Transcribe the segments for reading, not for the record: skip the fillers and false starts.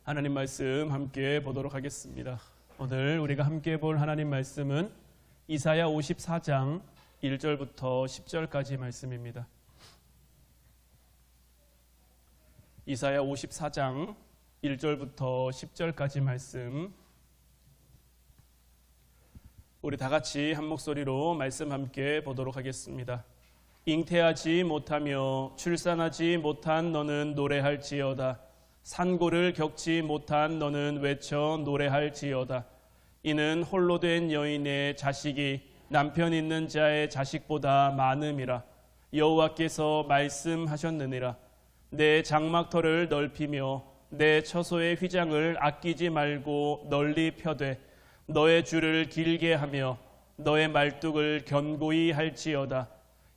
하나님 말씀 함께 보도록 하겠습니다. 오늘 우리가 함께 볼 하나님 말씀은 이사야 54장 1절부터 10절까지 말씀입니다. 이사야 54장 1절부터 10절까지 말씀, 우리 다 같이 한 목소리로 말씀 함께 보도록 하겠습니다. 잉태하지 못하며 출산하지 못한 너는 노래할지어다. 산고를 겪지 못한 너는 외쳐 노래할지어다. 이는 홀로 된 여인의 자식이 남편 있는 자의 자식보다 많음이라. 여호와께서 말씀하셨느니라. 내 장막터를 넓히며 내 처소의 휘장을 아끼지 말고 널리 펴되 너의 줄을 길게 하며 너의 말뚝을 견고히 할지어다.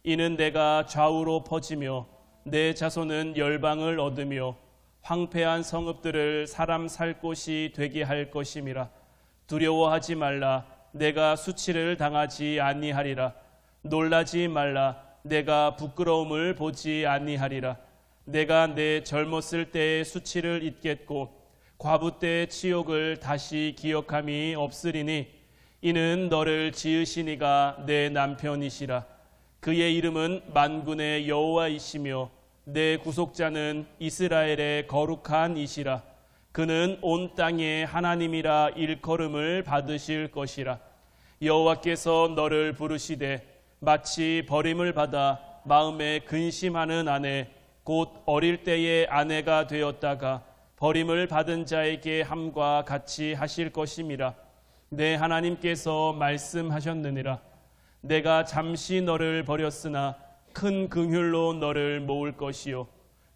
이는 내가 좌우로 퍼지며 내 자손은 열방을 얻으며 황폐한 성읍들을 사람 살 곳이 되게 할 것임이라. 두려워하지 말라. 내가 수치를 당하지 아니하리라. 놀라지 말라. 내가 부끄러움을 보지 아니하리라. 내가 내 젊었을 때의 수치를 잊겠고 과부 때의 치욕을 다시 기억함이 없으리니 이는 너를 지으신 이가 내 남편이시라. 그의 이름은 만군의 여호와이시며 내 구속자는 이스라엘의 거룩한 이시라. 그는 온 땅의 하나님이라 일컬음을 받으실 것이라. 여호와께서 너를 부르시되 마치 버림을 받아 마음에 근심하는 아내 곧 어릴 때의 아내가 되었다가 버림을 받은 자에게 함과 같이 하실 것임이라. 내 하나님께서 말씀하셨느니라. 내가 잠시 너를 버렸으나 큰 긍휼로 너를 모을 것이요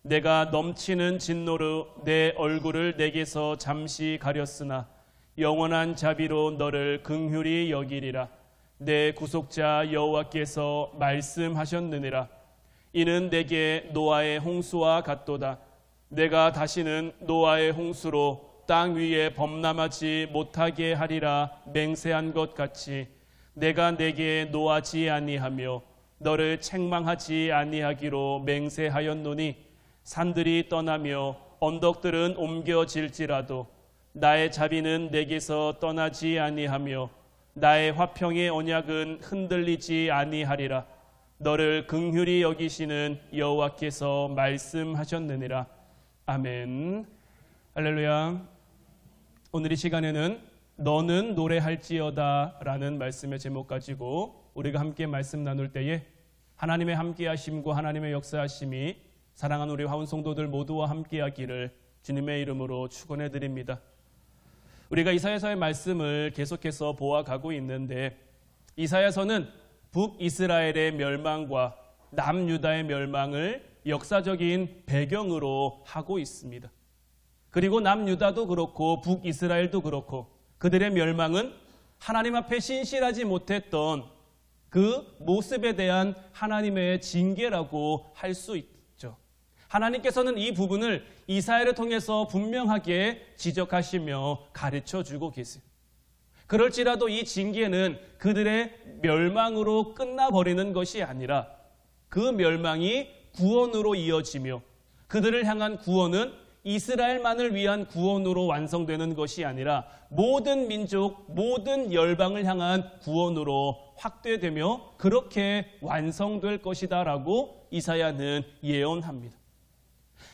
내가 넘치는 진노로 내 얼굴을 내게서 잠시 가렸으나 영원한 자비로 너를 긍휼히 여기리라. 내 구속자 여호와께서 말씀하셨느니라. 이는 내게 노아의 홍수와 같도다. 내가 다시는 노아의 홍수로 땅 위에 범람하지 못하게 하리라 맹세한 것 같이 내가 내게 노하지 아니하며 너를 책망하지 아니하기로 맹세하였노니 산들이 떠나며 언덕들은 옮겨질지라도 나의 자비는 내게서 떠나지 아니하며 나의 화평의 언약은 흔들리지 아니하리라. 너를 긍휼히 여기시는 여호와께서 말씀하셨느니라. 아멘. 할렐루야. 오늘 이 시간에는 너는 노래할지어다 라는 말씀의 제목 가지고 우리가 함께 말씀 나눌 때에 하나님의 함께하심과 하나님의 역사하심이 사랑하는 우리 화운 성도들 모두와 함께하기를 주님의 이름으로 축원해 드립니다. 우리가 이사야서의 말씀을 계속해서 보아가고 있는데 이사야서는 북이스라엘의 멸망과 남유다의 멸망을 역사적인 배경으로 하고 있습니다. 그리고 남유다도 그렇고 북이스라엘도 그렇고 그들의 멸망은 하나님 앞에 신실하지 못했던 그 모습에 대한 하나님의 징계라고 할 수 있죠. 하나님께서는 이 부분을 이사야를 통해서 분명하게 지적하시며 가르쳐주고 계세요. 그럴지라도 이 징계는 그들의 멸망으로 끝나버리는 것이 아니라 그 멸망이 구원으로 이어지며 그들을 향한 구원은 이스라엘만을 위한 구원으로 완성되는 것이 아니라 모든 민족, 모든 열방을 향한 구원으로 확대되며 그렇게 완성될 것이다 라고 이사야는 예언합니다.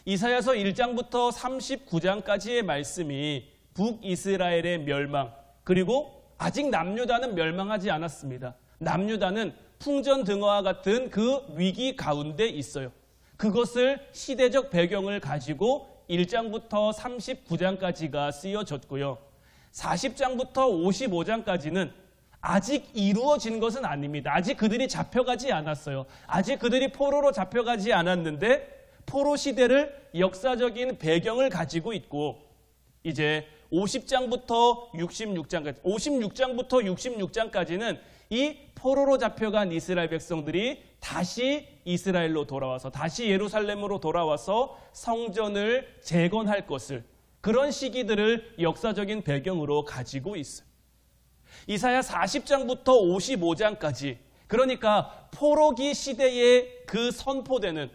이사야서 1장부터 39장까지의 말씀이 북이스라엘의 멸망, 그리고 아직 남유다는 멸망하지 않았습니다. 남유다는 풍전등화와 같은 그 위기 가운데 있어요. 그것을 시대적 배경을 가지고 1장부터 39장까지가 쓰여졌고요. 40장부터 55장까지는 아직 이루어진 것은 아닙니다. 아직 그들이 잡혀가지 않았어요. 아직 그들이 포로로 잡혀가지 않았는데 포로 시대를 역사적인 배경을 가지고 있고 이제 50장부터 66장까지, 56장부터 66장까지는 이 포로로 잡혀간 이스라엘 백성들이 다시 이스라엘로 돌아와서 다시 예루살렘으로 돌아와서 성전을 재건할 것을 그런 시기들을 역사적인 배경으로 가지고 있어요. 이사야 40장부터 55장까지 그러니까 포로기 시대에 그 선포되는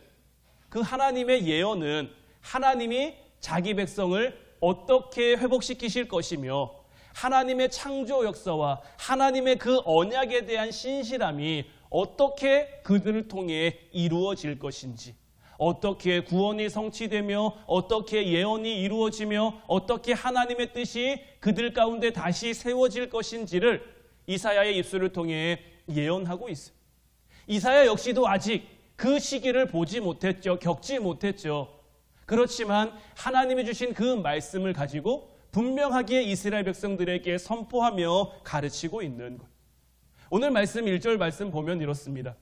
그 하나님의 예언은 하나님이 자기 백성을 어떻게 회복시키실 것이며 하나님의 창조 역사와 하나님의 그 언약에 대한 신실함이 어떻게 그들을 통해 이루어질 것인지, 어떻게 구원이 성취되며 어떻게 예언이 이루어지며 어떻게 하나님의 뜻이 그들 가운데 다시 세워질 것인지를 이사야의 입술을 통해 예언하고 있어요. 이사야 역시도 아직 그 시기를 보지 못했죠. 겪지 못했죠. 그렇지만 하나님이 주신 그 말씀을 가지고 분명하게 이스라엘 백성들에게 선포하며 가르치고 있는 것. 오늘 말씀 1절 말씀 보면 이렇습니다.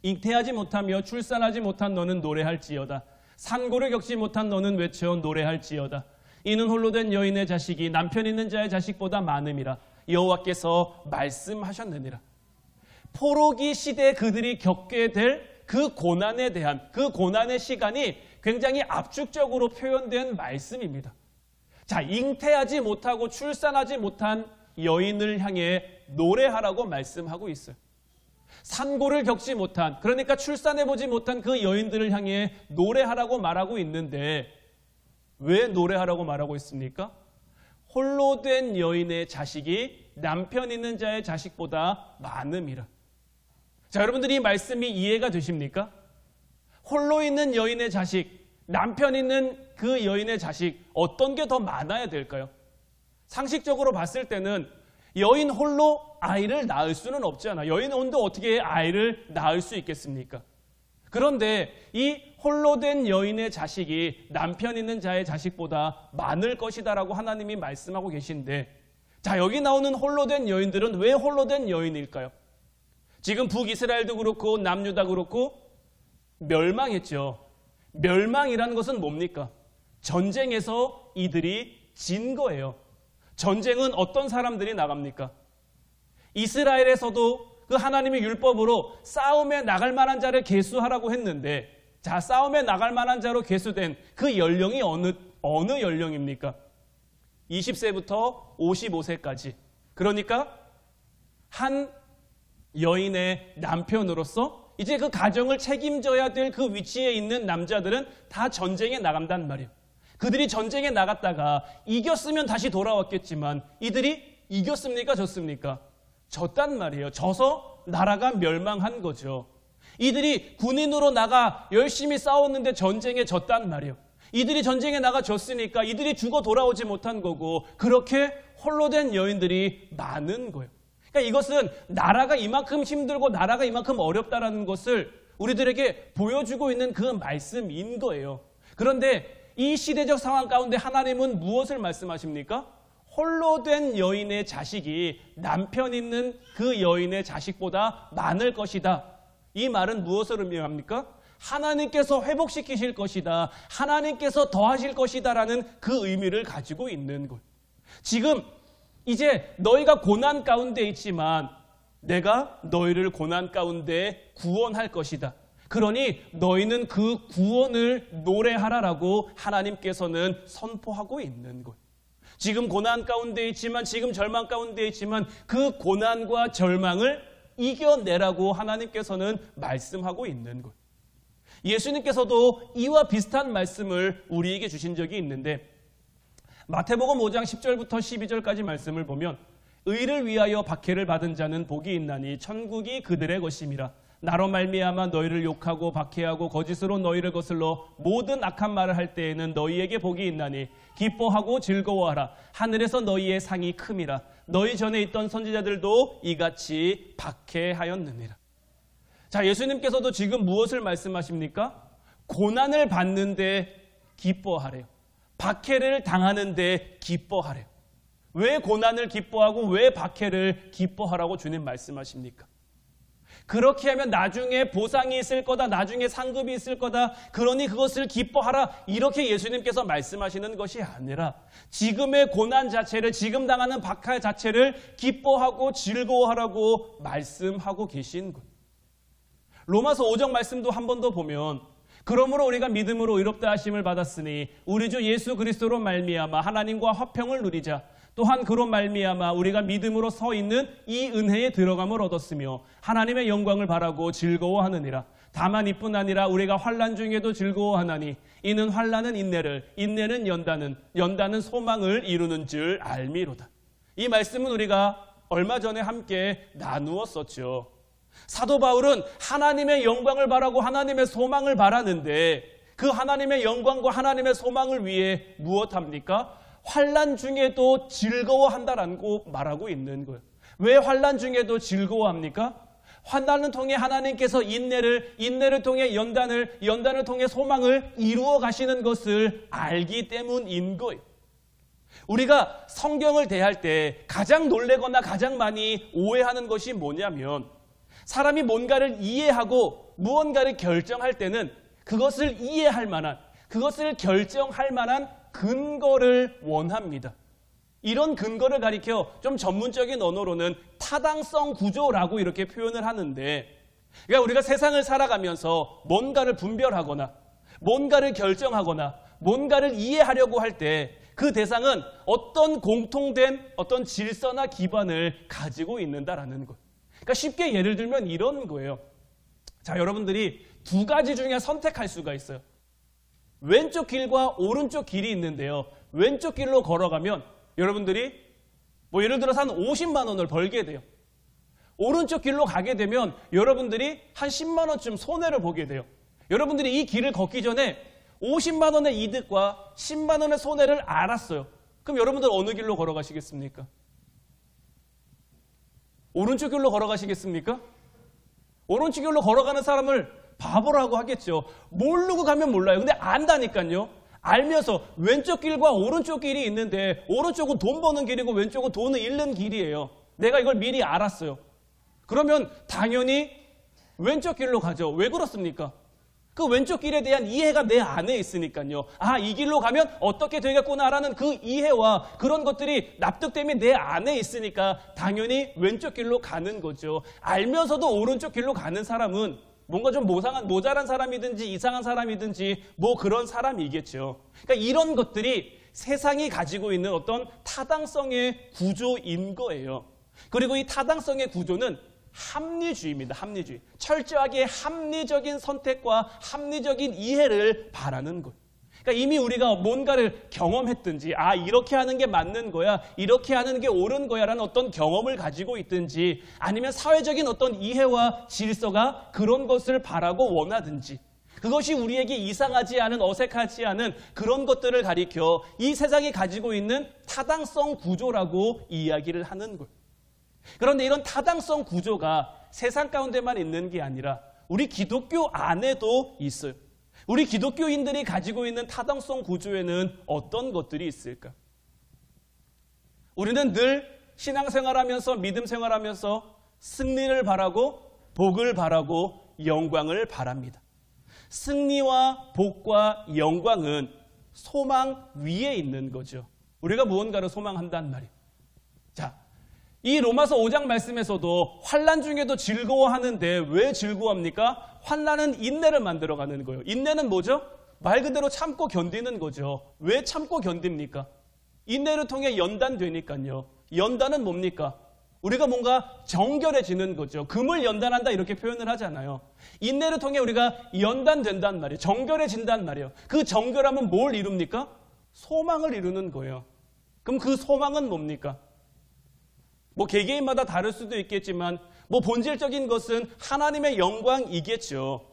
잉태하지 못하며 출산하지 못한 너는 노래할지어다. 산고를 겪지 못한 너는 외쳐 노래할지어다. 이는 홀로 된 여인의 자식이 남편 있는 자의 자식보다 많음이라. 여호와께서 말씀하셨느니라. 포로기 시대에 그들이 겪게 될 그 고난에 대한 그 고난의 시간이 굉장히 압축적으로 표현된 말씀입니다. 자, 잉태하지 못하고 출산하지 못한 여인을 향해 노래하라고 말씀하고 있어요. 산고를 겪지 못한, 그러니까 출산해보지 못한 그 여인들을 향해 노래하라고 말하고 있는데 왜 노래하라고 말하고 있습니까? 홀로 된 여인의 자식이 남편 있는 자의 자식보다 많음이라. 자, 여러분들이 이 말씀이 이해가 되십니까? 홀로 있는 여인의 자식, 남편 있는 그 여인의 자식, 어떤 게 더 많아야 될까요? 상식적으로 봤을 때는 여인 홀로 아이를 낳을 수는 없잖아. 여인 혼자 어떻게 아이를 낳을 수 있겠습니까? 그런데 이 홀로 된 여인의 자식이 남편 있는 자의 자식보다 많을 것이다라고 하나님이 말씀하고 계신데, 자, 여기 나오는 홀로 된 여인들은 왜 홀로 된 여인일까요? 지금 북이스라엘도 그렇고 남유다 그렇고 멸망했죠. 멸망이라는 것은 뭡니까? 전쟁에서 이들이 진 거예요. 전쟁은 어떤 사람들이 나갑니까? 이스라엘에서도 그 하나님의 율법으로 싸움에 나갈 만한 자를 계수하라고 했는데, 자, 싸움에 나갈 만한 자로 계수된 그 연령이 어느 연령입니까? 20세부터 55세까지. 그러니까 한 여인의 남편으로서 이제 그 가정을 책임져야 될 그 위치에 있는 남자들은 다 전쟁에 나간단 말이에요. 그들이 전쟁에 나갔다가 이겼으면 다시 돌아왔겠지만 이들이 이겼습니까? 졌습니까? 졌단 말이에요. 져서 나라가 멸망한 거죠. 이들이 군인으로 나가 열심히 싸웠는데 전쟁에 졌단 말이에요. 이들이 전쟁에 나가 졌으니까 이들이 죽어 돌아오지 못한 거고, 그렇게 홀로 된 여인들이 많은 거예요. 그러니까 이것은 나라가 이만큼 힘들고 나라가 이만큼 어렵다라는 것을 우리들에게 보여주고 있는 그 말씀인 거예요. 그런데 이 시대적 상황 가운데 하나님은 무엇을 말씀하십니까? 홀로 된 여인의 자식이 남편 있는 그 여인의 자식보다 많을 것이다. 이 말은 무엇을 의미합니까? 하나님께서 회복시키실 것이다. 하나님께서 더하실 것이다라는 그 의미를 가지고 있는 것. 지금 이제 너희가 고난 가운데 있지만 내가 너희를 고난 가운데 구원할 것이다. 그러니 너희는 그 구원을 노래하라라고 하나님께서는 선포하고 있는 것. 지금 고난 가운데 있지만, 지금 절망 가운데 있지만 그 고난과 절망을 이겨내라고 하나님께서는 말씀하고 있는 것. 예수님께서도 이와 비슷한 말씀을 우리에게 주신 적이 있는데, 마태복음 5장 10절부터 12절까지 말씀을 보면 의를 위하여 박해를 받은 자는 복이 있나니 천국이 그들의 것임이라. 나로 말미암아 너희를 욕하고 박해하고 거짓으로 너희를 거슬러 모든 악한 말을 할 때에는 너희에게 복이 있나니 기뻐하고 즐거워하라. 하늘에서 너희의 상이 큼이라. 너희 전에 있던 선지자들도 이같이 박해하였느니라. 자, 예수님께서도 지금 무엇을 말씀하십니까? 고난을 받는데 기뻐하래요. 박해를 당하는데 기뻐하래요. 왜 고난을 기뻐하고 왜 박해를 기뻐하라고 주님 말씀하십니까? 그렇게 하면 나중에 보상이 있을 거다, 나중에 상급이 있을 거다, 그러니 그것을 기뻐하라, 이렇게 예수님께서 말씀하시는 것이 아니라 지금의 고난 자체를, 지금 당하는 박해 자체를 기뻐하고 즐거워하라고 말씀하고 계신 것. 로마서 5장 말씀도 한 번 더 보면, 그러므로 우리가 믿음으로 의롭다 하심을 받았으니 우리 주 예수 그리스도로 말미암아 하나님과 화평을 누리자. 또한 그로 말미암아 우리가 믿음으로 서 있는 이 은혜에 들어감을 얻었으며 하나님의 영광을 바라고 즐거워하느니라. 다만 이뿐 아니라 우리가 환난 중에도 즐거워하나니 이는 환난은 인내를, 인내는 연단은 소망을 이루는 줄 알미로다. 이 말씀은 우리가 얼마 전에 함께 나누었었죠. 사도 바울은 하나님의 영광을 바라고 하나님의 소망을 바라는데 그 하나님의 영광과 하나님의 소망을 위해 무엇합니까? 환난 중에도 즐거워한다라고 말하고 있는 거예요. 왜 환난 중에도 즐거워합니까? 환난을 통해 하나님께서 인내를 통해 연단을 통해 소망을 이루어 가시는 것을 알기 때문인 거예요. 우리가 성경을 대할 때 가장 놀래거나 가장 많이 오해하는 것이 뭐냐면 사람이 뭔가를 이해하고 무언가를 결정할 때는 그것을 이해할 만한, 그것을 결정할 만한 근거를 원합니다. 이런 근거를 가리켜 좀 전문적인 언어로는 타당성 구조라고 이렇게 표현을 하는데, 그러니까 우리가 세상을 살아가면서 뭔가를 분별하거나 뭔가를 결정하거나 뭔가를 이해하려고 할 때 그 대상은 어떤 공통된 어떤 질서나 기반을 가지고 있는다라는 것. 그러니까 쉽게 예를 들면 이런 거예요. 자, 여러분들이 두 가지 중에 선택할 수가 있어요. 왼쪽 길과 오른쪽 길이 있는데요. 왼쪽 길로 걸어가면 여러분들이 예를 들어서 한 50만 원을 벌게 돼요. 오른쪽 길로 가게 되면 여러분들이 한 10만 원쯤 손해를 보게 돼요. 여러분들이 이 길을 걷기 전에 50만 원의 이득과 10만 원의 손해를 알았어요. 그럼 여러분들 어느 길로 걸어가시겠습니까? 오른쪽 길로 걸어가시겠습니까? 오른쪽 길로 걸어가는 사람을 바보라고 하겠죠. 모르고 가면 몰라요. 근데 안다니까요. 알면서 왼쪽 길과 오른쪽 길이 있는데 오른쪽은 돈 버는 길이고 왼쪽은 돈을 잃는 길이에요. 내가 이걸 미리 알았어요. 그러면 당연히 왼쪽 길로 가죠. 왜 그렇습니까? 그 왼쪽 길에 대한 이해가 내 안에 있으니까요. 아, 이 길로 가면 어떻게 되겠구나라는 그 이해와 그런 것들이 납득됨이 내 안에 있으니까 당연히 왼쪽 길로 가는 거죠. 알면서도 오른쪽 길로 가는 사람은 뭔가 좀 모자란 사람이든지 이상한 사람이든지 뭐 그런 사람이겠죠. 그러니까 이런 것들이 세상이 가지고 있는 어떤 타당성의 구조인 거예요. 그리고 이 타당성의 구조는 합리주의입니다. 합리주의. 철저하게 합리적인 선택과 합리적인 이해를 바라는 것. 그러니까 이미 우리가 뭔가를 경험했든지 아 이렇게 하는 게 맞는 거야, 이렇게 하는 게 옳은 거야 라는 어떤 경험을 가지고 있든지 아니면 사회적인 어떤 이해와 질서가 그런 것을 바라고 원하든지 그것이 우리에게 이상하지 않은 어색하지 않은 그런 것들을 가리켜 이 세상이 가지고 있는 타당성 구조라고 이야기를 하는 거예요. 그런데 이런 타당성 구조가 세상 가운데만 있는 게 아니라 우리 기독교 안에도 있어요. 우리 기독교인들이 가지고 있는 타당성 구조에는 어떤 것들이 있을까? 우리는 늘 신앙생활하면서 믿음 생활하면서 승리를 바라고 복을 바라고 영광을 바랍니다. 승리와 복과 영광은 소망 위에 있는 거죠. 우리가 무언가를 소망한단 말이에요. 자, 이 로마서 5장 말씀에서도 환난 중에도 즐거워하는데 왜 즐거워합니까? 환난은 인내를 만들어가는 거예요. 인내는 뭐죠? 말 그대로 참고 견디는 거죠. 왜 참고 견딥니까? 인내를 통해 연단되니까요. 연단은 뭡니까? 우리가 뭔가 정결해지는 거죠. 금을 연단한다 이렇게 표현을 하잖아요. 인내를 통해 우리가 연단된단 말이에요. 정결해진단 말이에요. 그 정결함은 뭘 이룹니까? 소망을 이루는 거예요. 그럼 그 소망은 뭡니까? 개개인마다 다를 수도 있겠지만 본질적인 것은 하나님의 영광이겠죠.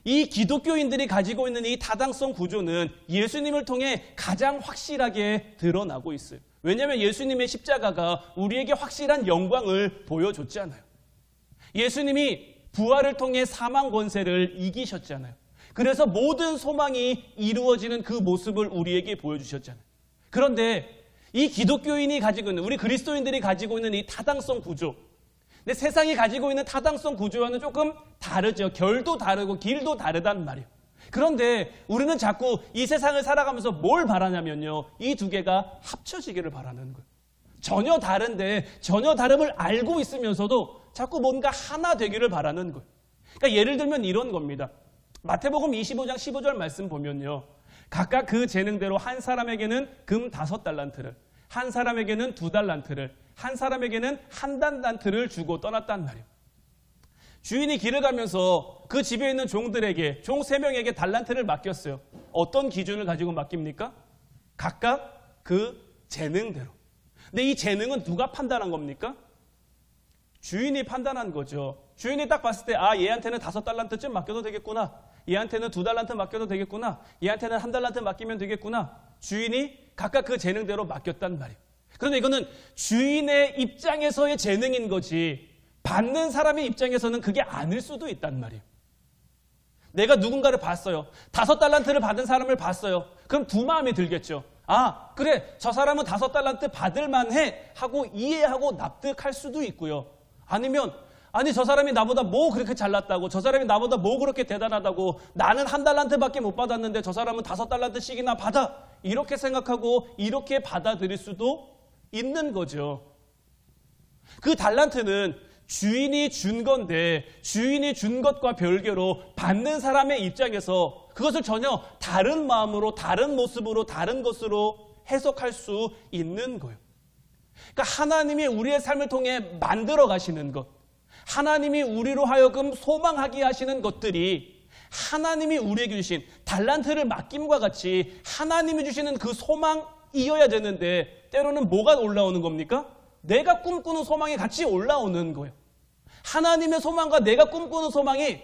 이 기독교인들이 가지고 있는 이 타당성 구조는 예수님을 통해 가장 확실하게 드러나고 있어요. 왜냐하면 예수님의 십자가가 우리에게 확실한 영광을 보여줬잖아요. 예수님이 부활을 통해 사망 권세를 이기셨잖아요. 그래서 모든 소망이 이루어지는 그 모습을 우리에게 보여주셨잖아요. 그런데 이 기독교인이 가지고 있는, 우리 그리스도인들이 가지고 있는 이 타당성 구조, 근데 세상이 가지고 있는 타당성 구조와는 조금 다르죠. 결도 다르고 길도 다르단 말이에요. 그런데 우리는 자꾸 이 세상을 살아가면서 뭘 바라냐면요, 이 두 개가 합쳐지기를 바라는 거예요. 전혀 다른데 전혀 다름을 알고 있으면서도 자꾸 뭔가 하나 되기를 바라는 거예요. 그러니까 예를 들면 이런 겁니다. 마태복음 25장 15절 말씀 보면요, 각각 그 재능대로 한 사람에게는 금 5달란트를, 한 사람에게는 2달란트를, 한 사람에게는 1달란트를 주고 떠났단 말이에요. 주인이 길을 가면서 그 집에 있는 종들에게, 종 3명에게 달란트를 맡겼어요. 어떤 기준을 가지고 맡깁니까? 각각 그 재능대로. 근데 이 재능은 누가 판단한 겁니까? 주인이 판단한 거죠. 주인이 딱 봤을 때, 아, 얘한테는 5달란트쯤 맡겨도 되겠구나. 얘한테는 2달란트 맡겨도 되겠구나. 얘한테는 1달란트 맡기면 되겠구나. 주인이 각각 그 재능대로 맡겼단 말이에요. 그런데 이거는 주인의 입장에서의 재능인 거지, 받는 사람의 입장에서는 그게 아닐 수도 있단 말이에요. 내가 누군가를 봤어요. 5달란트를 받은 사람을 봤어요. 그럼 두 마음이 들겠죠. 아, 그래, 저 사람은 5달란트 받을 만해 하고 이해하고 납득할 수도 있고요. 아니면, 아니, 저 사람이 나보다 뭐 그렇게 잘났다고, 저 사람이 나보다 뭐 그렇게 대단하다고, 나는 1달란트밖에 못 받았는데 저 사람은 5달란트씩이나 받아, 이렇게 생각하고 이렇게 받아들일 수도 있는 거죠. 그 달란트는 주인이 준 건데, 주인이 준 것과 별개로 받는 사람의 입장에서 그것을 전혀 다른 마음으로, 다른 모습으로, 다른 것으로 해석할 수 있는 거예요. 그러니까 하나님이 우리의 삶을 통해 만들어 가시는 것, 하나님이 우리로 하여금 소망하게 하시는 것들이 하나님이 우리에게 주신 달란트를 맡김과 같이 하나님이 주시는 그 소망이어야 되는데, 때로는 뭐가 올라오는 겁니까? 내가 꿈꾸는 소망이 같이 올라오는 거예요. 하나님의 소망과 내가 꿈꾸는 소망이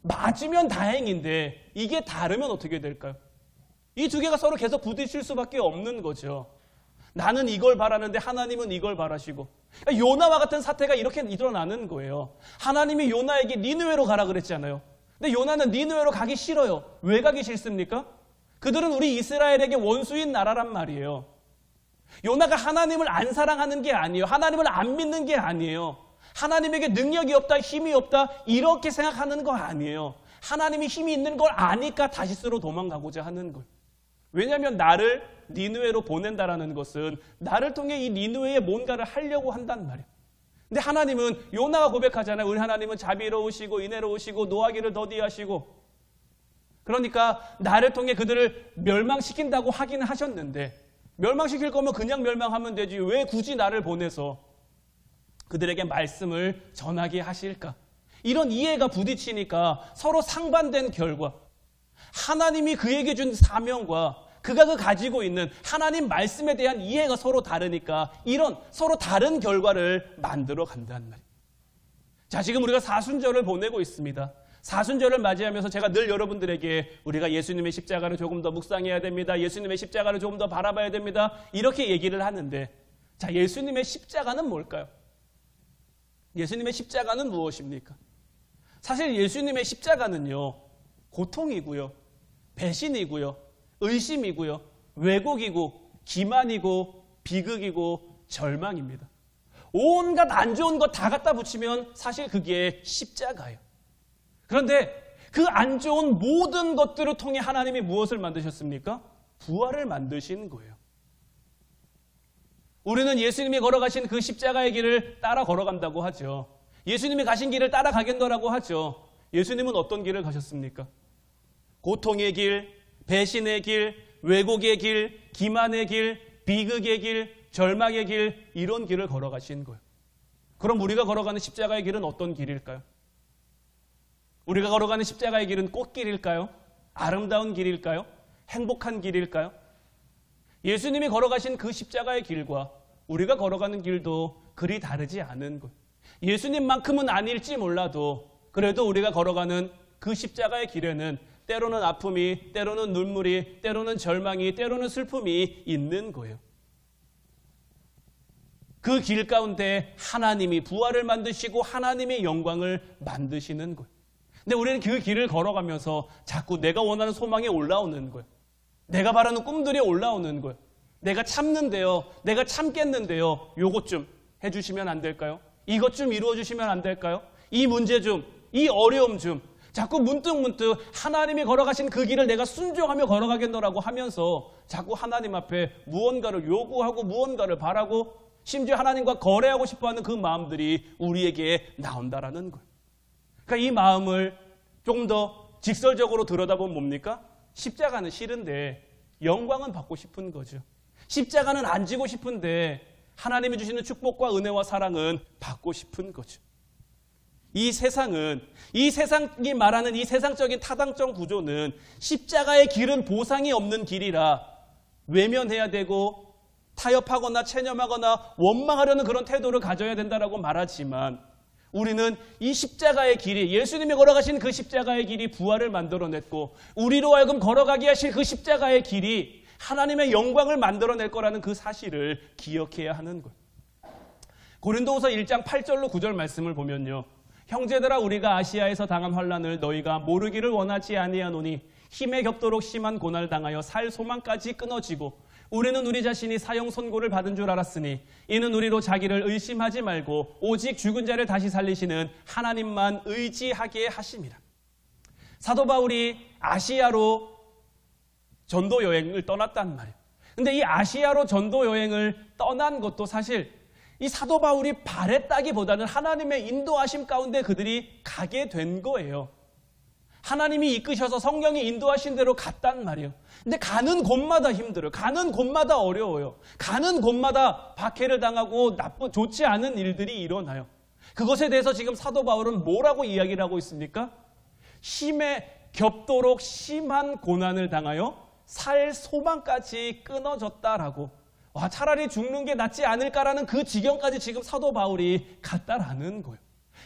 맞으면 다행인데 이게 다르면 어떻게 될까요? 이 두 개가 서로 계속 부딪힐 수밖에 없는 거죠. 나는 이걸 바라는데 하나님은 이걸 바라시고, 그러니까 요나와 같은 사태가 이렇게 일어나는 거예요. 하나님이 요나에게 니느웨로 가라 그랬잖아요. 근데 요나는 니느웨로 가기 싫어요. 왜 가기 싫습니까? 그들은 우리 이스라엘에게 원수인 나라란 말이에요. 요나가 하나님을 안 사랑하는 게 아니에요. 하나님을 안 믿는 게 아니에요. 하나님에게 능력이 없다, 힘이 없다, 이렇게 생각하는 거 아니에요. 하나님이 힘이 있는 걸 아니까 다시스로 도망가고자 하는 거예요. 왜냐하면 나를 니느웨로 보낸다라는 것은 나를 통해 이 니느웨에 뭔가를 하려고 한단 말이에요. 근데 하나님은, 요나가 고백하잖아요. 우리 하나님은 자비로우시고 인애로우시고 노하기를 더디하시고, 그러니까 나를 통해 그들을 멸망시킨다고 하기는 하셨는데, 멸망시킬 거면 그냥 멸망하면 되지 왜 굳이 나를 보내서 그들에게 말씀을 전하게 하실까? 이런 이해가 부딪히니까 서로 상반된 결과, 하나님이 그에게 준 사명과 그가 가지고 있는 하나님 말씀에 대한 이해가 서로 다르니까 이런 서로 다른 결과를 만들어 간다는 말이에요. 자, 지금 우리가 사순절을 보내고 있습니다. 사순절을 맞이하면서 제가 늘 여러분들에게 우리가 예수님의 십자가를 조금 더 묵상해야 됩니다. 예수님의 십자가를 조금 더 바라봐야 됩니다. 이렇게 얘기를 하는데, 자, 예수님의 십자가는 뭘까요? 예수님의 십자가는 무엇입니까? 사실 예수님의 십자가는요, 고통이고요, 배신이고요, 의심이고요, 왜곡이고, 기만이고, 비극이고, 절망입니다. 온갖 안 좋은 것 다 갖다 붙이면 사실 그게 십자가예요. 그런데 그 안 좋은 모든 것들을 통해 하나님이 무엇을 만드셨습니까? 부활을 만드신 거예요. 우리는 예수님이 걸어가신 그 십자가의 길을 따라 걸어간다고 하죠. 예수님이 가신 길을 따라가겠노라고 하죠. 예수님은 어떤 길을 가셨습니까? 고통의 길, 배신의 길, 왜곡의 길, 기만의 길, 비극의 길, 절망의 길, 이런 길을 걸어가신 거예요. 그럼 우리가 걸어가는 십자가의 길은 어떤 길일까요? 우리가 걸어가는 십자가의 길은 꽃길일까요? 아름다운 길일까요? 행복한 길일까요? 예수님이 걸어가신 그 십자가의 길과 우리가 걸어가는 길도 그리 다르지 않은 것. 예수님만큼은 아닐지 몰라도 그래도 우리가 걸어가는 그 십자가의 길에는 때로는 아픔이, 때로는 눈물이, 때로는 절망이, 때로는 슬픔이 있는 거예요. 그 길 가운데 하나님이 부활을 만드시고 하나님의 영광을 만드시는 거예요. 근데 우리는 그 길을 걸어가면서 자꾸 내가 원하는 소망이 올라오는 거예요. 내가 바라는 꿈들이 올라오는 거예요. 내가 참는데요, 내가 참겠는데요, 요것 좀 해주시면 안 될까요? 이것 좀 이루어주시면 안 될까요? 이 문제 좀, 이 어려움 좀. 자꾸 문득문득 하나님이 걸어가신 그 길을 내가 순종하며 걸어가겠노라고 하면서 자꾸 하나님 앞에 무언가를 요구하고 무언가를 바라고 심지어 하나님과 거래하고 싶어하는 그 마음들이 우리에게 나온다라는 거예요. 그러니까 이 마음을 조금 더 직설적으로 들여다보면 뭡니까? 십자가는 싫은데 영광은 받고 싶은 거죠. 십자가는 안 지고 싶은데 하나님이 주시는 축복과 은혜와 사랑은 받고 싶은 거죠. 이 세상이 말하는 이 세상적인 타당적 구조는 십자가의 길은 보상이 없는 길이라 외면해야 되고 타협하거나 체념하거나 원망하려는 그런 태도를 가져야 된다라고 말하지만 우리는 이 십자가의 길이, 예수님이 걸어가신 그 십자가의 길이 부활을 만들어냈고 우리로 하여금 걸어가게 하실 그 십자가의 길이 하나님의 영광을 만들어낼 거라는 그 사실을 기억해야 하는 거예요. 고린도후서 1장 8절로 9절 말씀을 보면요. 형제들아, 우리가 아시아에서 당한 환난을 너희가 모르기를 원하지 아니하노니 힘에 겹도록 심한 고난을 당하여 살 소망까지 끊어지고 우리는 우리 자신이 사형 선고를 받은 줄 알았으니 이는 우리로 자기를 의심하지 말고 오직 죽은 자를 다시 살리시는 하나님만 의지하게 하심이라. 사도 바울이 아시아로 전도 여행을 떠났단 말이에요. 근데 이 아시아로 전도 여행을 떠난 것도 사실 이 사도 바울이 바랬다기보다는 하나님의 인도하심 가운데 그들이 가게 된 거예요. 하나님이 이끄셔서 성령이 인도하신 대로 갔단 말이에요. 근데 가는 곳마다 힘들어요. 가는 곳마다 어려워요. 가는 곳마다 박해를 당하고 좋지 않은 일들이 일어나요. 그것에 대해서 지금 사도 바울은 뭐라고 이야기를 하고 있습니까? 힘에 겹도록 심한 고난을 당하여 살 소망까지 끊어졌다라고. 와, 차라리 죽는 게 낫지 않을까라는 그 지경까지 지금 사도 바울이 갔다라는 거예요.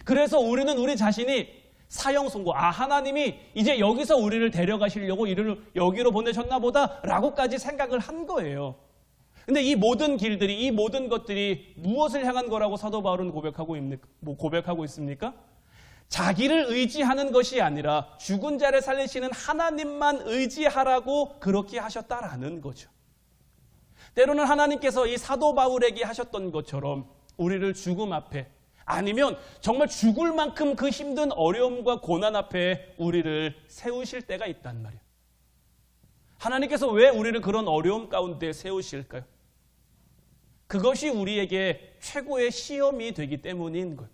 그래서 우리는 우리 자신이 사형 선고, 하나님이 이제 여기서 우리를 데려가시려고 이를 여기로 보내셨나 보다라고까지 생각을 한 거예요. 근데 이 모든 길들이, 이 모든 것들이 무엇을 향한 거라고 사도 바울은 고백하고 있습니까? 자기를 의지하는 것이 아니라 죽은 자를 살리시는 하나님만 의지하라고 그렇게 하셨다라는 거죠. 때로는 하나님께서 이 사도 바울에게 하셨던 것처럼 우리를 죽음 앞에, 아니면 정말 죽을 만큼 그 힘든 어려움과 고난 앞에 우리를 세우실 때가 있단 말이에요. 하나님께서 왜 우리를 그런 어려움 가운데 세우실까요? 그것이 우리에게 최고의 시험이 되기 때문인 거예요.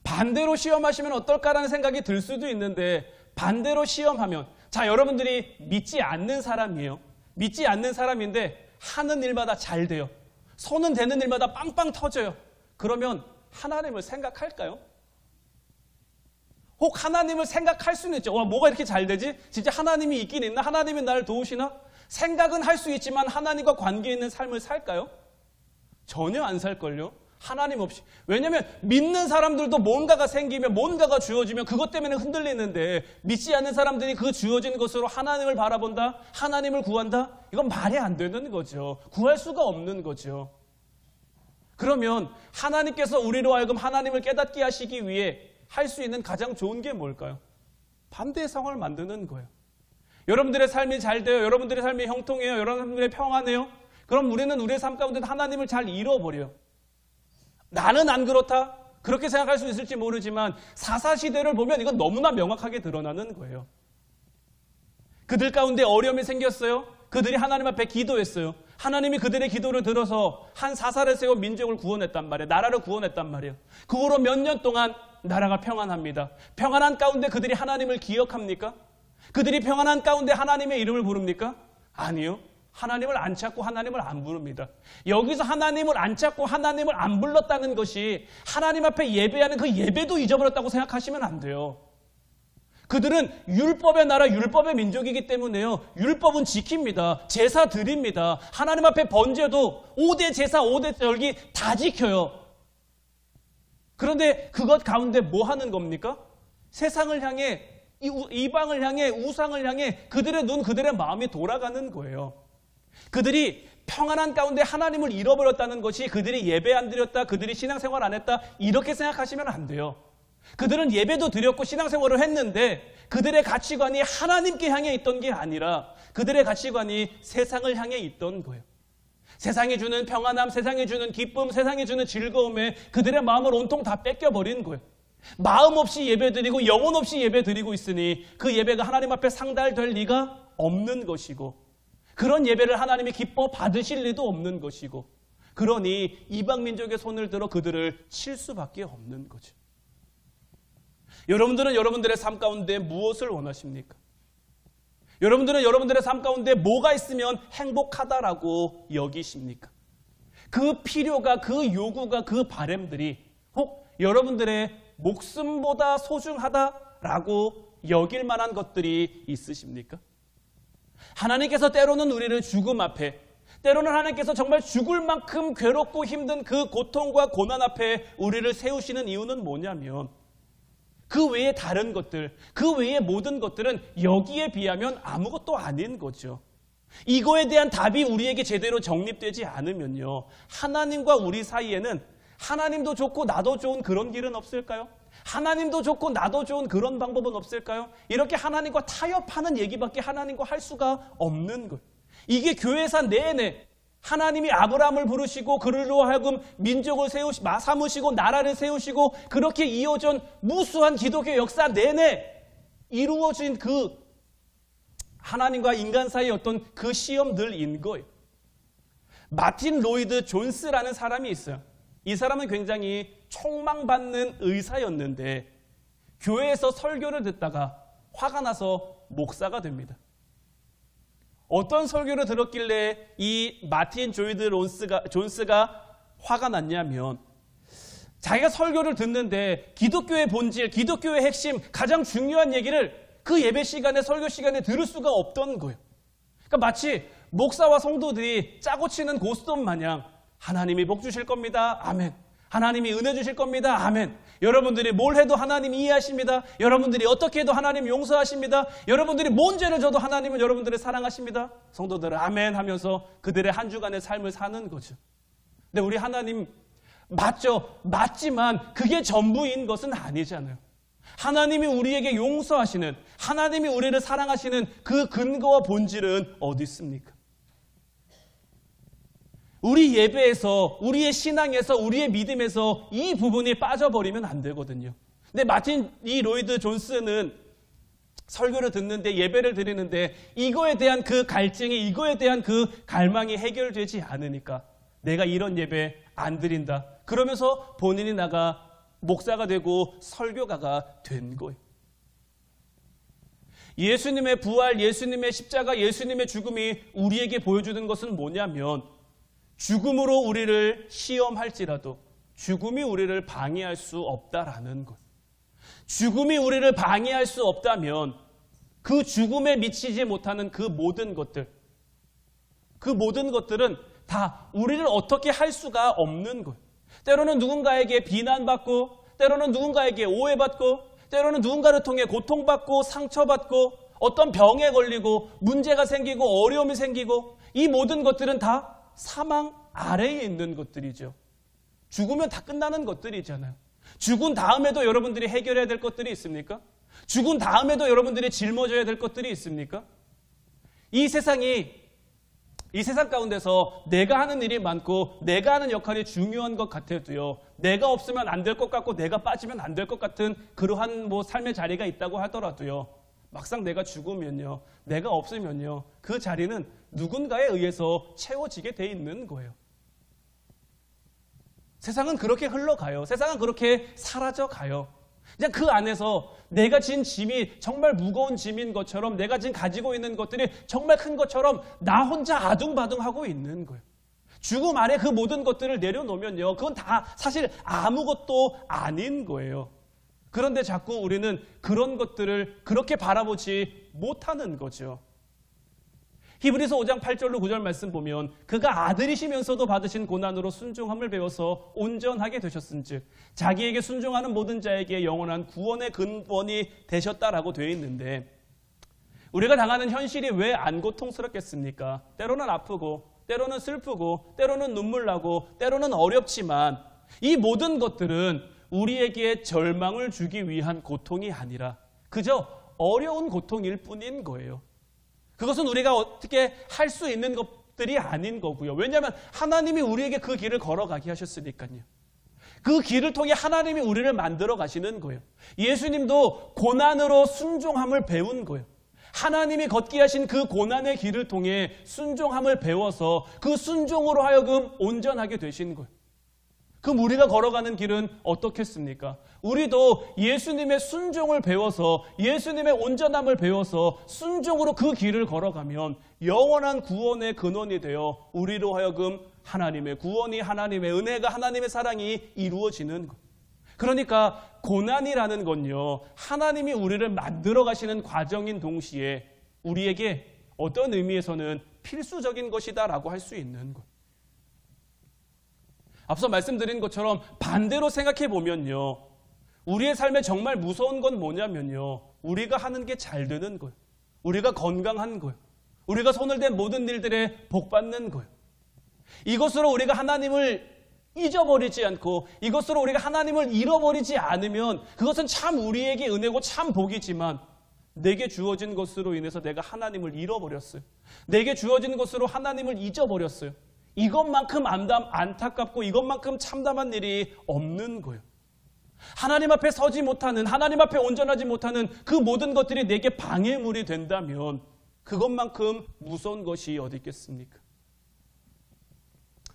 반대로 시험하시면 어떨까라는 생각이 들 수도 있는데, 반대로 시험하면, 자, 여러분들이 믿지 않는 사람이에요. 믿지 않는 사람인데 하는 일마다 잘 돼요. 손은 되는 일마다 빵빵 터져요. 그러면 하나님을 생각할까요? 혹 하나님을 생각할 수는 있죠. 뭐가 이렇게 잘 되지? 진짜 하나님이 있긴 있나? 하나님이 나를 도우시나? 생각은 할 수 있지만 하나님과 관계 있는 삶을 살까요? 전혀 안 살걸요. 하나님 없이. 왜냐하면 믿는 사람들도 뭔가가 생기면, 뭔가가 주어지면 그것 때문에 흔들리는데, 믿지 않는 사람들이 그 주어진 것으로 하나님을 바라본다? 하나님을 구한다? 이건 말이 안 되는 거죠. 구할 수가 없는 거죠. 그러면 하나님께서 우리로 하여금 하나님을 깨닫게 하시기 위해 할 수 있는 가장 좋은 게 뭘까요? 반대의 상황을 만드는 거예요. 여러분들의 삶이 잘 돼요. 여러분들의 삶이 형통해요. 여러분들의 평안해요. 그럼 우리는 우리의 삶 가운데 하나님을 잘 잃어버려요. 나는 안 그렇다? 그렇게 생각할 수 있을지 모르지만 사사시대를 보면 이건 너무나 명확하게 드러나는 거예요. 그들 가운데 어려움이 생겼어요. 그들이 하나님 앞에 기도했어요. 하나님이 그들의 기도를 들어서 한 사사를 세워 민족을 구원했단 말이에요. 나라를 구원했단 말이에요. 그 후로 몇 년 동안 나라가 평안합니다. 평안한 가운데 그들이 하나님을 기억합니까? 그들이 평안한 가운데 하나님의 이름을 부릅니까? 아니요. 하나님을 안 찾고 하나님을 안 부릅니다. 여기서 하나님을 안 찾고 하나님을 안 불렀다는 것이 하나님 앞에 예배하는 그 예배도 잊어버렸다고 생각하시면 안 돼요. 그들은 율법의 나라, 율법의 민족이기 때문에요. 율법은 지킵니다. 제사 드립니다. 하나님 앞에 번제도 5대 제사, 5대 절기 다 지켜요. 그런데 그것 가운데 뭐 하는 겁니까? 세상을 향해, 이방을 향해, 우상을 향해 그들의 눈, 그들의 마음이 돌아가는 거예요. 그들이 평안한 가운데 하나님을 잃어버렸다는 것이 그들이 예배 안 드렸다, 그들이 신앙생활 안 했다, 이렇게 생각하시면 안 돼요. 그들은 예배도 드렸고 신앙생활을 했는데 그들의 가치관이 하나님께 향해 있던 게 아니라 그들의 가치관이 세상을 향해 있던 거예요. 세상이 주는 평안함, 세상이 주는 기쁨, 세상이 주는 즐거움에 그들의 마음을 온통 다 뺏겨버린 거예요. 마음 없이 예배드리고 영혼 없이 예배드리고 있으니 그 예배가 하나님 앞에 상달될 리가 없는 것이고, 그런 예배를 하나님이 기뻐 받으실 리도 없는 것이고, 그러니 이방 민족의 손을 들어 그들을 칠 수밖에 없는 거죠. 여러분들은 여러분들의 삶 가운데 무엇을 원하십니까? 여러분들은 여러분들의 삶 가운데 뭐가 있으면 행복하다라고 여기십니까? 그 필요가, 그 요구가, 그 바람들이 혹 여러분들의 목숨보다 소중하다라고 여길 만한 것들이 있으십니까? 하나님께서 때로는 우리를 죽음 앞에, 때로는 하나님께서 정말 죽을 만큼 괴롭고 힘든 그 고통과 고난 앞에 우리를 세우시는 이유는 뭐냐면 그 외에 다른 것들, 그 외의 모든 것들은 여기에 비하면 아무것도 아닌 거죠. 이거에 대한 답이 우리에게 제대로 정립되지 않으면요, 하나님과 우리 사이에는 하나님도 좋고 나도 좋은 그런 길은 없을까요? 하나님도 좋고 나도 좋은 그런 방법은 없을까요? 이렇게 하나님과 타협하는 얘기밖에 하나님과 할 수가 없는 거예요. 이게 교회사 내내 하나님이 아브라함을 부르시고 그들로 하여금 민족을 삼으시고 나라를 세우시고 그렇게 이어진 무수한 기독교 역사 내내 이루어진 그 하나님과 인간 사이의 어떤 그 시험들인 거예요. 마틴 로이드 존스라는 사람이 있어요. 이 사람은 굉장히 총망받는 의사였는데 교회에서 설교를 듣다가 화가 나서 목사가 됩니다. 어떤 설교를 들었길래 이 마틴 조이드 존스가 화가 났냐면 자기가 설교를 듣는데 기독교의 본질, 기독교의 핵심, 가장 중요한 얘기를 그 예배 시간에, 설교 시간에 들을 수가 없던 거예요. 그러니까 마치 목사와 성도들이 짜고 치는 고스톱 마냥 하나님이 복 주실 겁니다. 아멘. 하나님이 은혜 주실 겁니다. 아멘. 여러분들이 뭘 해도 하나님 이해하십니다. 여러분들이 어떻게 해도 하나님 용서하십니다. 여러분들이 뭔 죄를 져도 하나님은 여러분들을 사랑하십니다. 성도들은 아멘 하면서 그들의 한 주간의 삶을 사는 거죠. 근데 우리 하나님 맞죠? 맞지만 그게 전부인 것은 아니잖아요. 하나님이 우리에게 용서하시는, 하나님이 우리를 사랑하시는 그 근거와 본질은 어디 있습니까? 우리 예배에서, 우리의 신앙에서, 우리의 믿음에서 이 부분이 빠져버리면 안 되거든요. 근데 마틴 이 로이드 존스는 설교를 듣는데, 예배를 드리는데 이거에 대한 그 갈증이, 이거에 대한 그 갈망이 해결되지 않으니까 내가 이런 예배 안 드린다. 그러면서 본인이 나가 목사가 되고 설교가가 된 거예요. 예수님의 부활, 예수님의 십자가, 예수님의 죽음이 우리에게 보여주는 것은 뭐냐면 죽음으로 우리를 시험할지라도 죽음이 우리를 방해할 수 없다라는 것. 죽음이 우리를 방해할 수 없다면 그 죽음에 미치지 못하는 그 모든 것들, 그 모든 것들은 다 우리를 어떻게 할 수가 없는 거예요. 때로는 누군가에게 비난받고, 때로는 누군가에게 오해받고, 때로는 누군가를 통해 고통받고 상처받고 어떤 병에 걸리고 문제가 생기고 어려움이 생기고, 이 모든 것들은 다 사망 아래에 있는 것들이죠. 죽으면 다 끝나는 것들이잖아요. 죽은 다음에도 여러분들이 해결해야 될 것들이 있습니까? 죽은 다음에도 여러분들이 짊어져야 될 것들이 있습니까? 이 세상 가운데서 내가 하는 일이 많고 내가 하는 역할이 중요한 것 같아도요, 내가 없으면 안 될 것 같고 내가 빠지면 안 될 것 같은 그러한 삶의 자리가 있다고 하더라도요, 막상 내가 죽으면요, 내가 없으면요, 그 자리는 누군가에 의해서 채워지게 돼 있는 거예요. 세상은 그렇게 흘러가요. 세상은 그렇게 사라져가요. 그냥 그 안에서 내가 진 짐이 정말 무거운 짐인 것처럼, 내가 지금 가지고 있는 것들이 정말 큰 것처럼 나 혼자 아둥바둥하고 있는 거예요. 죽음 아래 그 모든 것들을 내려놓으면요, 그건 다 사실 아무것도 아닌 거예요. 그런데 자꾸 우리는 그런 것들을 그렇게 바라보지 못하는 거죠. 히브리서 5장 8절로 9절 말씀 보면 그가 아들이시면서도 받으신 고난으로 순종함을 배워서 온전하게 되셨은즉 자기에게 순종하는 모든 자에게 영원한 구원의 근원이 되셨다라고 되어 있는데, 우리가 당하는 현실이 왜 안 고통스럽겠습니까? 때로는 아프고, 때로는 슬프고, 때로는 눈물 나고, 때로는 어렵지만 이 모든 것들은 우리에게 절망을 주기 위한 고통이 아니라 그저 어려운 고통일 뿐인 거예요. 그것은 우리가 어떻게 할 수 있는 것들이 아닌 거고요. 왜냐하면 하나님이 우리에게 그 길을 걸어가게 하셨으니까요. 그 길을 통해 하나님이 우리를 만들어 가시는 거예요. 예수님도 고난으로 순종함을 배운 거예요. 하나님이 걷게 하신 그 고난의 길을 통해 순종함을 배워서 그 순종으로 하여금 온전하게 되신 거예요. 그럼 우리가 걸어가는 길은 어떻겠습니까? 우리도 예수님의 순종을 배워서, 예수님의 온전함을 배워서 순종으로 그 길을 걸어가면 영원한 구원의 근원이 되어 우리로 하여금 하나님의 구원이, 하나님의 은혜가, 하나님의 사랑이 이루어지는 것. 그러니까 고난이라는 건요, 하나님이 우리를 만들어 가시는 과정인 동시에 우리에게 어떤 의미에서는 필수적인 것이다라고 할 수 있는 것. 앞서 말씀드린 것처럼 반대로 생각해 보면요, 우리의 삶에 정말 무서운 건 뭐냐면요, 우리가 하는 게 잘 되는 거예요. 우리가 건강한 거예요. 우리가 손을 댄 모든 일들에 복 받는 거예요. 이것으로 우리가 하나님을 잊어버리지 않고 이것으로 우리가 하나님을 잃어버리지 않으면 그것은 참 우리에게 은혜고 참 복이지만, 내게 주어진 것으로 인해서 내가 하나님을 잃어버렸어요. 내게 주어진 것으로 하나님을 잊어버렸어요. 이것만큼 안타깝고 이것만큼 참담한 일이 없는 거예요. 하나님 앞에 서지 못하는, 하나님 앞에 온전하지 못하는 그 모든 것들이 내게 방해물이 된다면 그것만큼 무서운 것이 어디 있겠습니까?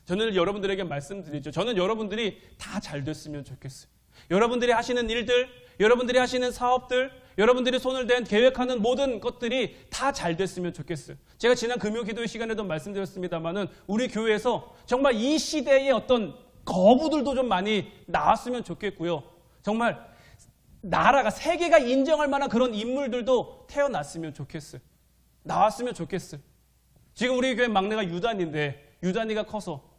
저는 여러분들에게 말씀드리죠. 저는 여러분들이 다 잘 됐으면 좋겠어요. 여러분들이 하시는 일들, 여러분들이 하시는 사업들, 여러분들이 손을 댄 계획하는 모든 것들이 다 잘 됐으면 좋겠어요. 제가 지난 금요 기도회 시간에도 말씀드렸습니다만은 우리 교회에서 정말 이 시대의 어떤 거부들도 좀 많이 나왔으면 좋겠고요. 정말 나라가, 세계가 인정할 만한 그런 인물들도 태어났으면 좋겠어요. 나왔으면 좋겠어요. 지금 우리 교회 막내가 유단인데 유단이가 커서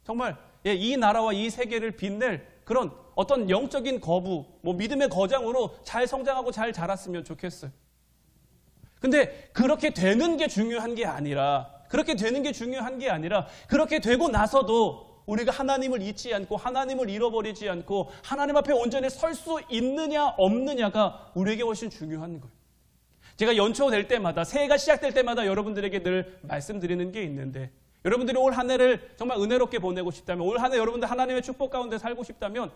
정말 이 나라와 이 세계를 빛낼 그런 어떤 영적인 거부, 믿음의 거장으로 잘 성장하고 잘 자랐으면 좋겠어요. 근데 그렇게 되는 게 중요한 게 아니라, 그렇게 되고 나서도 우리가 하나님을 잊지 않고 하나님을 잃어버리지 않고 하나님 앞에 온전히 설 수 있느냐 없느냐가 우리에게 훨씬 중요한 거예요. 제가 연초 될 때마다, 새해가 시작될 때마다 여러분들에게 늘 말씀드리는 게 있는데, 여러분들이 올 한 해를 정말 은혜롭게 보내고 싶다면, 올 한 해 여러분들 하나님의 축복 가운데 살고 싶다면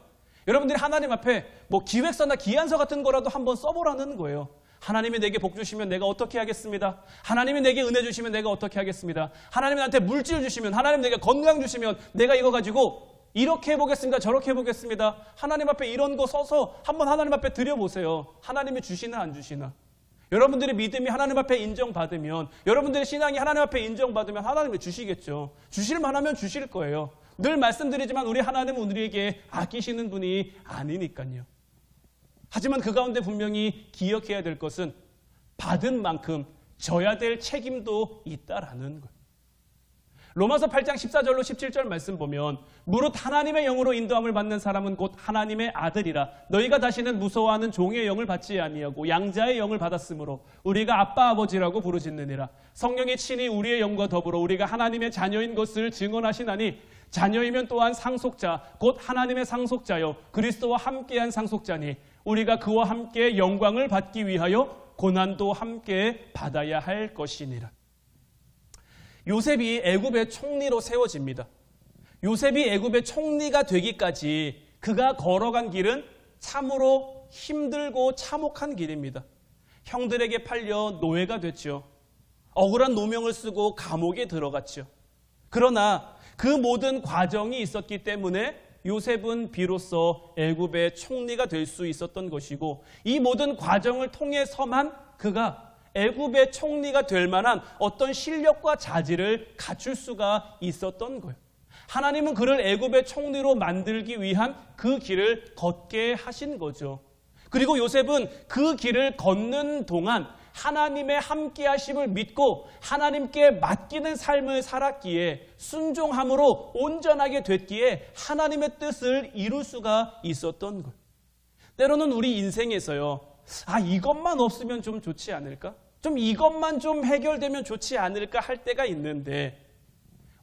여러분들이 하나님 앞에 기획서나 기한서 같은 거라도 한번 써보라는 거예요. 하나님이 내게 복 주시면 내가 어떻게 하겠습니다. 하나님이 내게 은혜 주시면 내가 어떻게 하겠습니다. 하나님이 나한테 물질 주시면, 하나님 내게 건강 주시면 내가 이거 가지고 이렇게 해보겠습니다. 저렇게 해보겠습니다. 하나님 앞에 이런 거 써서 한번 하나님 앞에 드려보세요. 하나님이 주시나 안 주시나. 여러분들의 믿음이 하나님 앞에 인정받으면, 여러분들의 신앙이 하나님 앞에 인정받으면 하나님이 주시겠죠. 주실 만하면 주실 거예요. 늘 말씀드리지만 우리 하나님은 우리에게 아끼시는 분이 아니니까요. 하지만 그 가운데 분명히 기억해야 될 것은 받은 만큼 져야 될 책임도 있다라는 거예요. 로마서 8장 14절로 17절 말씀 보면, 무릇 하나님의 영으로 인도함을 받는 사람은 곧 하나님의 아들이라. 너희가 다시는 무서워하는 종의 영을 받지 아니하고 양자의 영을 받았으므로 우리가 아빠 아버지라고 부르짖느니라. 성령이 친히 우리의 영과 더불어 우리가 하나님의 자녀인 것을 증언하시나니, 자녀이면 또한 상속자 곧 하나님의 상속자요 그리스도와 함께한 상속자니, 우리가 그와 함께 영광을 받기 위하여 고난도 함께 받아야 할 것이니라. 요셉이 애굽의 총리로 세워집니다. 요셉이 애굽의 총리가 되기까지 그가 걸어간 길은 참으로 힘들고 참혹한 길입니다. 형들에게 팔려 노예가 됐죠. 억울한 노명을 쓰고 감옥에 들어갔죠. 그러나 그 모든 과정이 있었기 때문에 요셉은 비로소 애굽의 총리가 될 수 있었던 것이고, 이 모든 과정을 통해서만 그가 애굽의 총리가 될 만한 어떤 실력과 자질을 갖출 수가 있었던 거예요. 하나님은 그를 애굽의 총리로 만들기 위한 그 길을 걷게 하신 거죠. 그리고 요셉은 그 길을 걷는 동안 하나님의 함께하심을 믿고 하나님께 맡기는 삶을 살았기에, 순종함으로 온전하게 됐기에 하나님의 뜻을 이룰 수가 있었던 거예요. 때로는 우리 인생에서요, 이것만 없으면 좀 좋지 않을까? 좀 이것만 좀 해결되면 좋지 않을까 할 때가 있는데,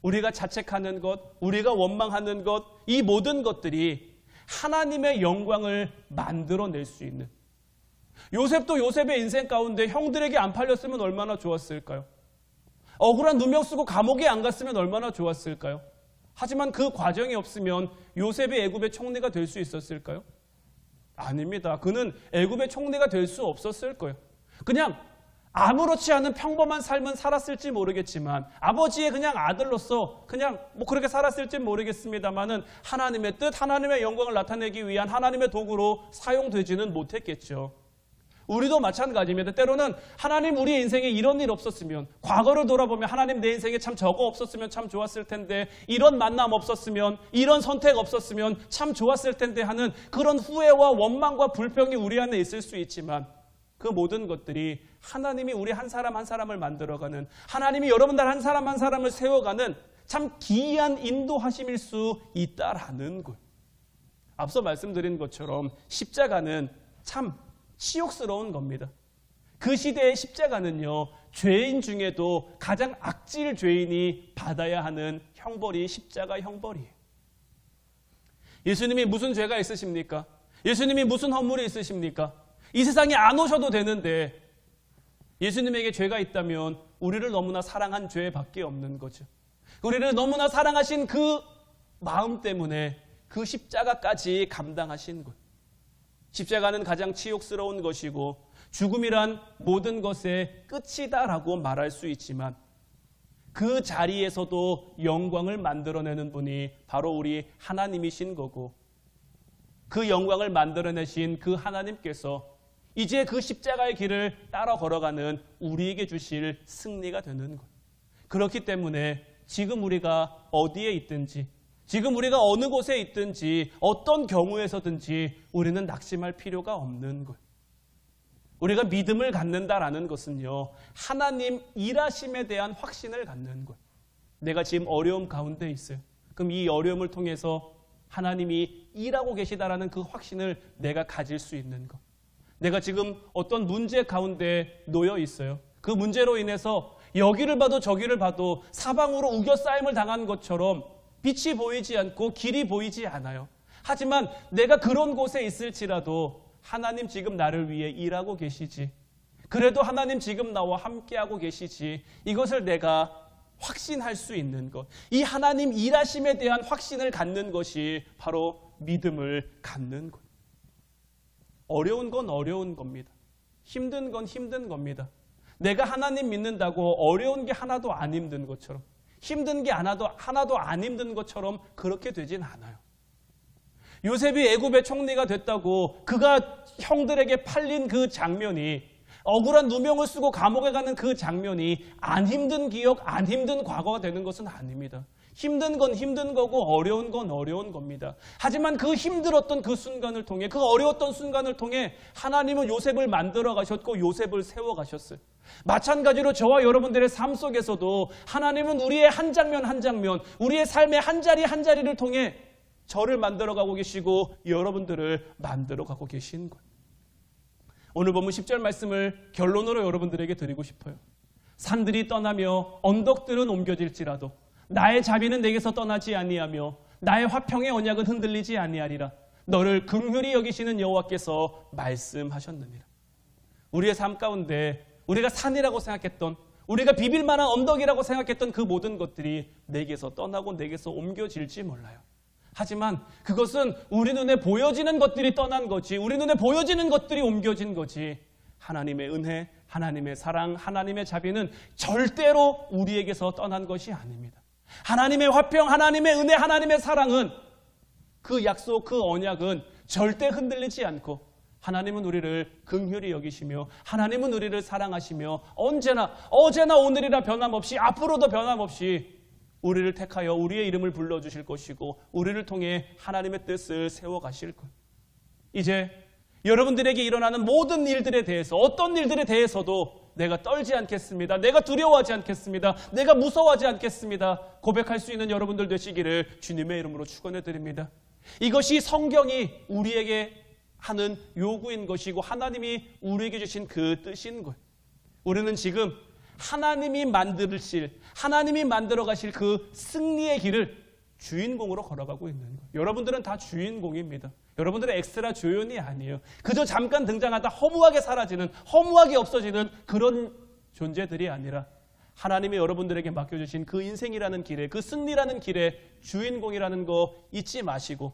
우리가 자책하는 것, 우리가 원망하는 것, 이 모든 것들이 하나님의 영광을 만들어낼 수 있는, 요셉도 요셉의 인생 가운데 형들에게 안 팔렸으면 얼마나 좋았을까요? 억울한 누명 쓰고 감옥에 안 갔으면 얼마나 좋았을까요? 하지만 그 과정이 없으면 요셉이 애굽의 총리가 될 수 있었을까요? 아닙니다. 그는 애굽의 총리가 될 수 없었을 거예요. 그냥 아무렇지 않은 평범한 삶은 살았을지 모르겠지만, 아버지의 그냥 아들로서 그냥 그렇게 살았을지 모르겠습니다만은 하나님의 뜻, 하나님의 영광을 나타내기 위한 하나님의 도구로 사용되지는 못했겠죠. 우리도 마찬가지입니다. 때로는 하나님 우리 인생에 이런 일 없었으면, 과거를 돌아보면 하나님 내 인생에 참 저거 없었으면 참 좋았을 텐데, 이런 만남 없었으면, 이런 선택 없었으면 참 좋았을 텐데 하는 그런 후회와 원망과 불평이 우리 안에 있을 수 있지만, 그 모든 것들이 하나님이 우리 한 사람 한 사람을 만들어가는, 하나님이 여러분들 한 사람 한 사람을 세워가는 참 기이한 인도하심일 수 있다라는 것. 앞서 말씀드린 것처럼 십자가는 참 치욕스러운 겁니다. 그 시대의 십자가는요, 죄인 중에도 가장 악질 죄인이 받아야 하는 형벌이 십자가 형벌이에요. 예수님이 무슨 죄가 있으십니까? 예수님이 무슨 허물이 있으십니까? 이 세상에 안 오셔도 되는데 예수님에게 죄가 있다면 우리를 너무나 사랑한 죄밖에 없는 거죠. 우리를 너무나 사랑하신 그 마음 때문에 그 십자가까지 감당하신 것. 십자가는 가장 치욕스러운 것이고 죽음이란 모든 것의 끝이다라고 말할 수 있지만 그 자리에서도 영광을 만들어내는 분이 바로 우리 하나님이신 거고, 그 영광을 만들어내신 그 하나님께서 이제 그 십자가의 길을 따라 걸어가는 우리에게 주실 승리가 되는 것. 그렇기 때문에 지금 우리가 어디에 있든지, 지금 우리가 어느 곳에 있든지, 어떤 경우에서든지 우리는 낙심할 필요가 없는 것. 우리가 믿음을 갖는다라는 것은요, 하나님 일하심에 대한 확신을 갖는 것. 내가 지금 어려움 가운데 있어요. 그럼 이 어려움을 통해서 하나님이 일하고 계시다라는 그 확신을 내가 가질 수 있는 것. 내가 지금 어떤 문제 가운데 놓여 있어요. 그 문제로 인해서 여기를 봐도 저기를 봐도 사방으로 우겨싸임을 당한 것처럼 빛이 보이지 않고 길이 보이지 않아요. 하지만 내가 그런 곳에 있을지라도 하나님 지금 나를 위해 일하고 계시지. 그래도 하나님 지금 나와 함께하고 계시지. 이것을 내가 확신할 수 있는 것. 이 하나님 일하심에 대한 확신을 갖는 것이 바로 믿음을 갖는 것. 어려운 건 어려운 겁니다. 힘든 건 힘든 겁니다. 내가 하나님 믿는다고 어려운 게 하나도 안 힘든 것처럼, 힘든 게 하나도 안 힘든 것처럼 그렇게 되진 않아요. 요셉이 애굽의 총리가 됐다고 그가 형들에게 팔린 그 장면이, 억울한 누명을 쓰고 감옥에 가는 그 장면이 안 힘든 기억, 안 힘든 과거가 되는 것은 아닙니다. 힘든 건 힘든 거고 어려운 건 어려운 겁니다. 하지만 그 힘들었던 그 순간을 통해, 그 어려웠던 순간을 통해 하나님은 요셉을 만들어 가셨고 요셉을 세워 가셨어요. 마찬가지로 저와 여러분들의 삶 속에서도 하나님은 우리의 한 장면 한 장면, 우리의 삶의 한 자리 한 자리를 통해 저를 만들어 가고 계시고 여러분들을 만들어 가고 계신 거예요. 오늘 본문 10절 말씀을 결론으로 여러분들에게 드리고 싶어요. 산들이 떠나며 언덕들은 옮겨질지라도 나의 자비는 내게서 떠나지 아니하며 나의 화평의 언약은 흔들리지 아니하리라. 너를 긍휼히 여기시는 여호와께서 말씀하셨느니라. 우리의 삶 가운데 우리가 산이라고 생각했던, 우리가 비빌 만한 언덕이라고 생각했던 그 모든 것들이 내게서 떠나고 내게서 옮겨질지 몰라요. 하지만 그것은 우리 눈에 보여지는 것들이 떠난 거지, 우리 눈에 보여지는 것들이 옮겨진 거지, 하나님의 은혜, 하나님의 사랑, 하나님의 자비는 절대로 우리에게서 떠난 것이 아닙니다. 하나님의 화평, 하나님의 은혜, 하나님의 사랑은, 그 약속, 그 언약은 절대 흔들리지 않고 하나님은 우리를 긍휼히 여기시며 하나님은 우리를 사랑하시며 언제나 어제나 오늘이나 변함없이 앞으로도 변함없이 우리를 택하여 우리의 이름을 불러주실 것이고 우리를 통해 하나님의 뜻을 세워가실 것. 이제 여러분들에게 일어나는 모든 일들에 대해서, 어떤 일들에 대해서도 내가 떨지 않겠습니다. 내가 두려워하지 않겠습니다. 내가 무서워하지 않겠습니다. 고백할 수 있는 여러분들 되시기를 주님의 이름으로 축원해 드립니다. 이것이 성경이 우리에게 하는 요구인 것이고 하나님이 우리에게 주신 그 뜻인 것. 우리는 지금 하나님이 만드실, 하나님이 만들어 가실 그 승리의 길을 주인공으로 걸어가고 있는 거예요. 여러분들은 다 주인공입니다. 여러분들은 엑스트라 조연이 아니에요. 그저 잠깐 등장하다 허무하게 사라지는, 허무하게 없어지는 그런 존재들이 아니라 하나님이 여러분들에게 맡겨주신 그 인생이라는 길에, 그 승리라는 길에 주인공이라는 거 잊지 마시고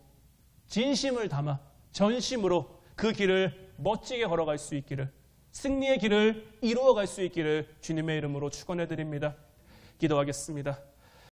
진심을 담아 전심으로 그 길을 멋지게 걸어갈 수 있기를, 승리의 길을 이루어갈 수 있기를 주님의 이름으로 축원해 드립니다. 기도하겠습니다.